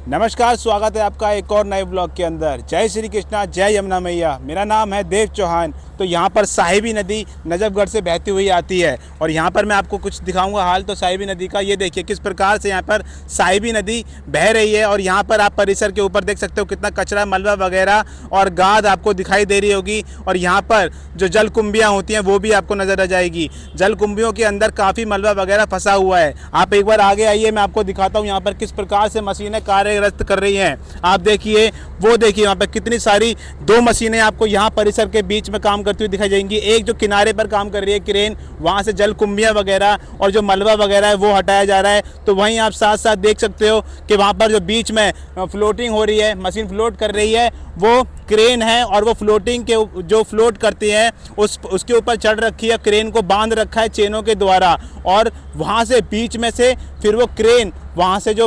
नमस्कार, स्वागत है आपका एक और नए ब्लॉग के अंदर। जय श्री कृष्णा, जय यमुना मैया। मेरा नाम है देव चौहान। तो यहाँ पर साहिबी नदी नजफगढ़ से बहती हुई आती है और यहाँ पर मैं आपको कुछ दिखाऊंगा हाल तो साहिबी नदी का। ये देखिए किस प्रकार से यहाँ पर साहिबी नदी बह रही है और यहाँ पर आप परिसर के ऊपर देख सकते हो कितना कचरा, मलबा वगैरह और गाद आपको दिखाई दे रही होगी। और यहाँ पर जो जलकुंभियाँ होती हैं वो भी आपको नज़र आ जाएगी। जलकुंभियों के अंदर काफ़ी मलबा वगैरह फंसा हुआ है। आप एक बार आगे आइए, मैं आपको दिखाता हूँ यहाँ पर किस प्रकार से मशीनें कार्यरत कर रही हैं। आप देखिए, वो देखिए यहाँ पर कितनी सारी 2 मशीनें आपको यहाँ परिसर के बीच में काम करती हुई दिखाई जाएंगी। एक जो किनारे पर काम कर रही है क्रेन, वहाँ से जलकुंभियाँ वगैरह और जो मलबा वगैरह है वो हटाया जा रहा है। तो वहीं आप साथ साथ देख सकते हो कि वहाँ पर जो बीच में फ्लोटिंग हो रही है, मशीन फ्लोट कर रही है, वो क्रेन है और वो फ्लोटिंग के जो फ्लोट करती है उसके ऊपर चढ़ रखी है। क्रेन को बांध रखा है चेनों के द्वारा और वहाँ से बीच में से फिर वो क्रेन वहाँ से जो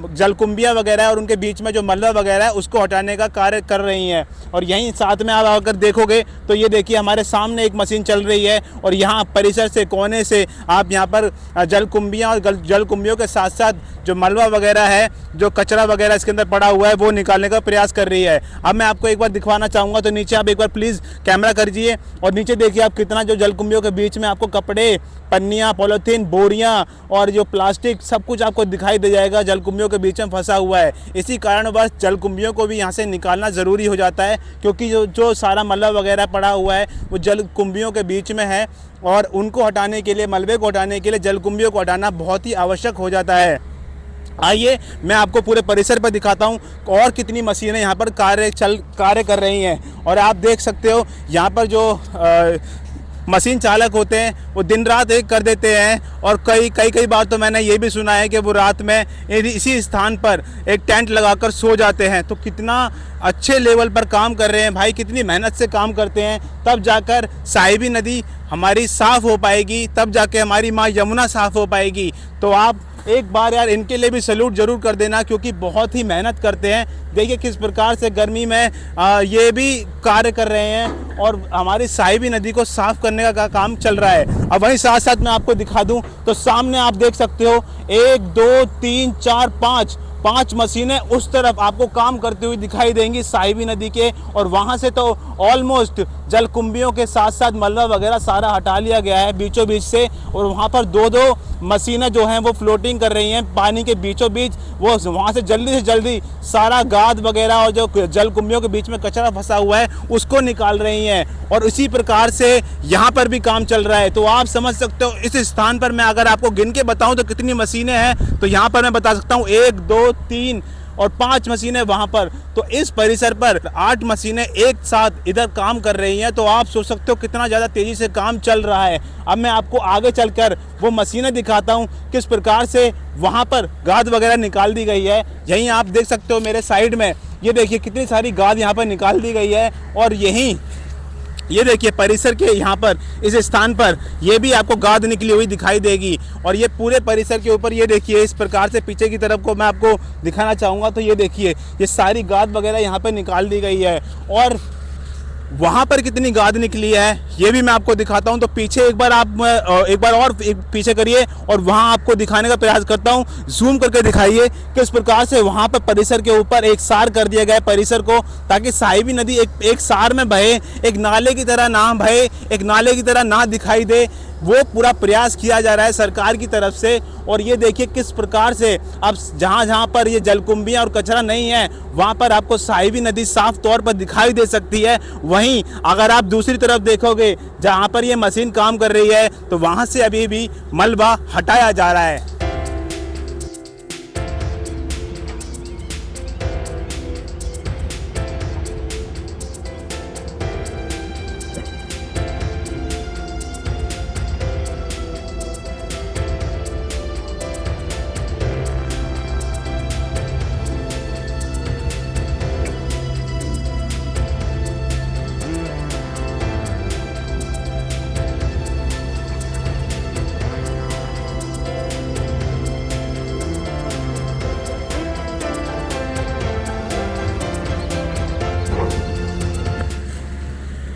जलकुंभियाँ वगैरह है और उनके बीच में जो मलबा वगैरह है उसको हटाने का कार्य कर रही हैं। और यहीं साथ में आप अगर देखोगे तो ये देखिए हमारे सामने एक मशीन चल रही है और यहाँ परिसर से कोने से आप यहाँ पर जलकुंभियाँ और जलकुंभियों के साथ साथ जो मलबा वगैरह है, जो कचरा वगैरह इसके अंदर पड़ा हुआ है, वो निकालने का प्रयास कर रही है। अब मैं आपको एक बार दिखवाना चाहूँगा। तो नीचे आप एक बार प्लीज़ कैमरा करिए और नीचे देखिए आप कितना जो जलकुंभियों के बीच में आपको कपड़े, पन्नियाँ, पॉलीथीन, बोरियाँ और जो प्लास्टिक सब कुछ आपको दिखाई दे जाएगा जलकुंभियों के बीच में फंसा हुआ है। इसी कारणवश जलकुंभियों को भी यहाँ से निकालना ज़रूरी हो जाता है क्योंकि जो सारा मलबा वगैरह पड़ा हुआ है वो जलकुंभियों के बीच में है और उनको हटाने के लिए, मलबे को हटाने के लिए जलकुंभियों को हटाना बहुत ही आवश्यक हो जाता है। आइए मैं आपको पूरे परिसर पर दिखाता हूँ और कितनी मशीनें यहाँ पर कार्य कर रही हैं। और आप देख सकते हो यहाँ पर जो मशीन चालक होते हैं वो दिन रात एक कर देते हैं और कई बार तो मैंने ये भी सुना है कि वो रात में इसी स्थान पर एक टेंट लगाकर सो जाते हैं। तो कितना अच्छे लेवल पर काम कर रहे हैं भाई, कितनी मेहनत से काम करते हैं, तब जाकर साहिबी नदी हमारी साफ़ हो पाएगी, तब जाके हमारी माँ यमुना साफ़ हो पाएगी। तो आप एक बार यार इनके लिए भी सैल्यूट ज़रूर कर देना क्योंकि बहुत ही मेहनत करते हैं। देखिए किस प्रकार से गर्मी में ये भी कार्य कर रहे हैं और हमारी साहिबी नदी को साफ़ करने का काम चल रहा है। अब वहीं साथ साथ मैं आपको दिखा दूं तो सामने आप देख सकते हो 1 2 3 4 5 मशीनें उस तरफ आपको काम करती हुई दिखाई देंगी साहिबी नदी के। और वहाँ से तो ऑलमोस्ट जलकुंभियों के साथ साथ मलबा वगैरह सारा हटा लिया गया है बीचों बीच से। और वहाँ पर 2 मशीनें जो हैं वो फ्लोटिंग कर रही हैं पानी के बीचों बीच। वो वहाँ से जल्दी सारा गाद वगैरह और जो जलकुंभियों के बीच में कचरा फंसा हुआ है उसको निकाल रही हैं। और इसी प्रकार से यहाँ पर भी काम चल रहा है। तो आप समझ सकते हो इस स्थान पर मैं अगर आपको गिन के बताऊँ तो कितनी मशीनें हैं। तो यहाँ पर मैं बता सकता हूँ 1 2 3 और 5 मशीनें वहाँ पर। तो इस परिसर पर 8 मशीनें एक साथ इधर काम कर रही हैं। तो आप सोच सकते हो कितना ज़्यादा तेज़ी से काम चल रहा है। अब मैं आपको आगे चलकर वो मशीनें दिखाता हूँ किस प्रकार से वहाँ पर गाद वगैरह निकाल दी गई है। यहीं आप देख सकते हो मेरे साइड में, ये देखिए कितनी सारी गाद यहाँ पर निकाल दी गई है। और यहीं ये देखिए परिसर के यहाँ पर इस स्थान पर ये भी आपको गाद निकली हुई दिखाई देगी। और ये पूरे परिसर के ऊपर ये देखिए इस प्रकार से पीछे की तरफ को मैं आपको दिखाना चाहूँगा। तो ये देखिए ये सारी गाद वगैरह यहाँ पर निकाल दी गई है और वहाँ पर कितनी गाद निकली है ये भी मैं आपको दिखाता हूँ। तो पीछे एक बार और पीछे करिए और वहाँ आपको दिखाने का प्रयास करता हूँ। जूम करके दिखाइए किस प्रकार से वहाँ पर परिसर के ऊपर एक सार कर दिया गया है परिसर को, ताकि साहिबी नदी एक सार में बहे, एक नाले की तरह ना बहे, एक नाले की तरह ना दिखाई दे। वो पूरा प्रयास किया जा रहा है सरकार की तरफ से। और ये देखिए किस प्रकार से अब जहाँ पर ये जलकुंभियाँ और कचरा नहीं है वहाँ पर आपको साहिबी नदी साफ तौर पर दिखाई दे सकती है। वहीं अगर आप दूसरी तरफ देखोगे जहाँ पर ये मशीन काम कर रही है तो वहाँ से अभी भी मलबा हटाया जा रहा है।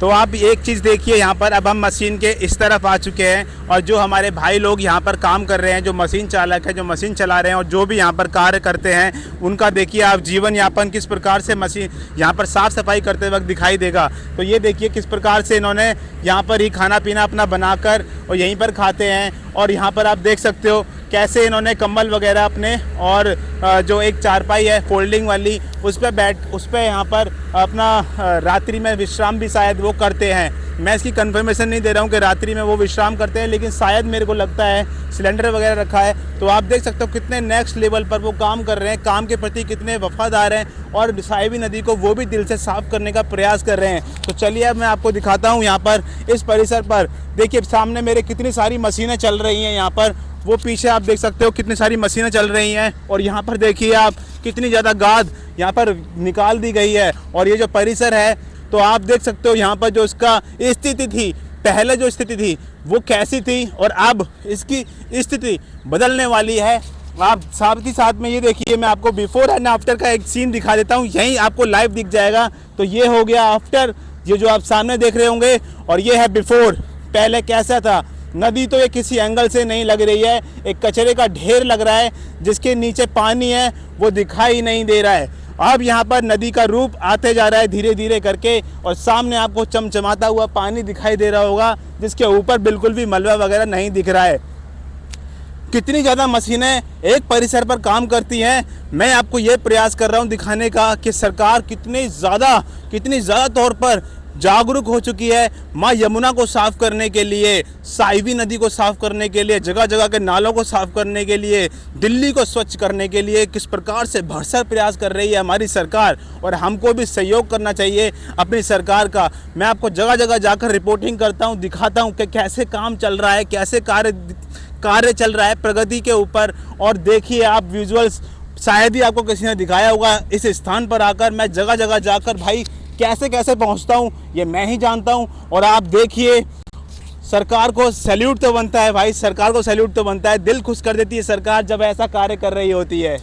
तो आप एक चीज़ देखिए, यहाँ पर अब हम मशीन के इस तरफ आ चुके हैं और जो हमारे भाई लोग यहाँ पर काम कर रहे हैं, जो मशीन चालक है, जो मशीन चला रहे हैं और जो भी यहाँ पर कार्य करते हैं, उनका देखिए आप जीवन यापन किस प्रकार से मशीन यहाँ पर साफ़ सफाई करते वक्त दिखाई देगा। तो ये देखिए किस प्रकार से इन्होंने यहाँ पर ही खाना पीना अपना बनाकर और यहीं पर खाते हैं। और यहाँ पर आप देख सकते हो कैसे इन्होंने कंबल वगैरह अपने और जो एक चारपाई है फोल्डिंग वाली, उस पर यहाँ पर अपना रात्रि में विश्राम भी शायद वो करते हैं। मैं इसकी कंफर्मेशन नहीं दे रहा हूँ कि रात्रि में वो विश्राम करते हैं, लेकिन शायद मेरे को लगता है सिलेंडर वगैरह रखा है। तो आप देख सकते हो कितने नेक्स्ट लेवल पर वो काम कर रहे हैं, काम के प्रति कितने वफादार हैं और साहिबी नदी को वो भी दिल से साफ़ करने का प्रयास कर रहे हैं। तो चलिए अब मैं आपको दिखाता हूँ यहाँ पर इस परिसर पर। देखिए सामने मेरे कितनी सारी मशीनें चल रही हैं यहाँ पर, वो पीछे आप देख सकते हो कितनी सारी मशीनें चल रही हैं। और यहाँ पर देखिए आप कितनी ज़्यादा गाद यहाँ पर निकाल दी गई है। और ये जो परिसर है तो आप देख सकते हो यहाँ पर जो इसका स्थिति थी, पहले जो स्थिति थी वो कैसी थी और अब इसकी स्थिति बदलने वाली है। आप साथ ही साथ में ये देखिए, मैं आपको बिफोर एंड आफ्टर का एक सीन दिखा देता हूँ, यहीं आपको लाइव दिख जाएगा। तो ये हो गया आफ्टर, ये जो आप सामने देख रहे होंगे, और ये है बिफोर, पहले कैसा था। नदी तो ये किसी एंगल से नहीं लग रही है, एक कचरे का ढेर लग रहा है, जिसके नीचे पानी है वो दिखाई नहीं दे रहा है। अब यहाँ पर नदी का रूप आते जा रहा है धीरे धीरे करके, और सामने आपको चमचमाता हुआ पानी दिखाई दे रहा होगा, जिसके ऊपर बिल्कुल भी मलबा वगैरह नहीं दिख रहा है। कितनी ज़्यादा मशीनें एक परिसर पर काम करती हैं। मैं आपको ये प्रयास कर रहा हूँ दिखाने का कि सरकार कितनी ज़्यादा तौर पर जागरूक हो चुकी है माँ यमुना को साफ़ करने के लिए, साहिबी नदी को साफ़ करने के लिए, जगह जगह के नालों को साफ़ करने के लिए, दिल्ली को स्वच्छ करने के लिए किस प्रकार से भरसक प्रयास कर रही है हमारी सरकार। और हमको भी सहयोग करना चाहिए अपनी सरकार का। मैं आपको जगह जगह जाकर रिपोर्टिंग करता हूँ, दिखाता हूँ कि कैसे काम चल रहा है, कैसे कार्य चल रहा है प्रगति के ऊपर। और देखिए आप विजुअल्स, शायद ही आपको किसी ने दिखाया होगा इस स्थान पर आकर। मैं जगह जगह जाकर भाई कैसे पहुंचता हूं ये मैं ही जानता हूं। और आप देखिए सरकार को सैल्यूट तो बनता है भाई, सरकार को सैल्यूट तो बनता है। दिल खुश कर देती है सरकार जब ऐसा कार्य कर रही होती है।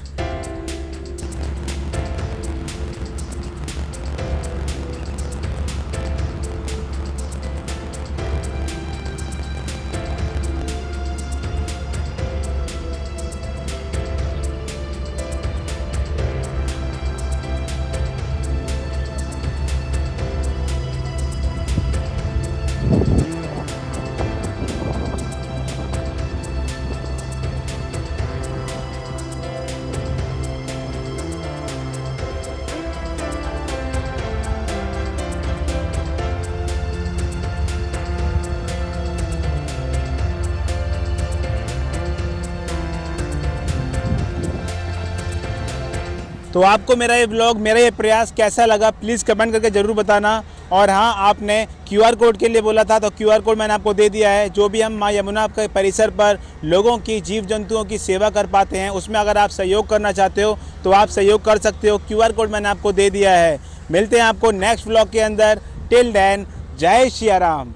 तो आपको मेरा ये व्लॉग, मेरा ये प्रयास कैसा लगा प्लीज़ कमेंट करके ज़रूर बताना। और हाँ, आपने QR कोड के लिए बोला था तो QR कोड मैंने आपको दे दिया है। जो भी हम माँ यमुना के परिसर पर लोगों की, जीव जंतुओं की सेवा कर पाते हैं, उसमें अगर आप सहयोग करना चाहते हो तो आप सहयोग कर सकते हो। QR कोड मैंने आपको दे दिया है। मिलते हैं आपको नेक्स्ट व्लॉग के अंदर। टिल देन जय श्री राम।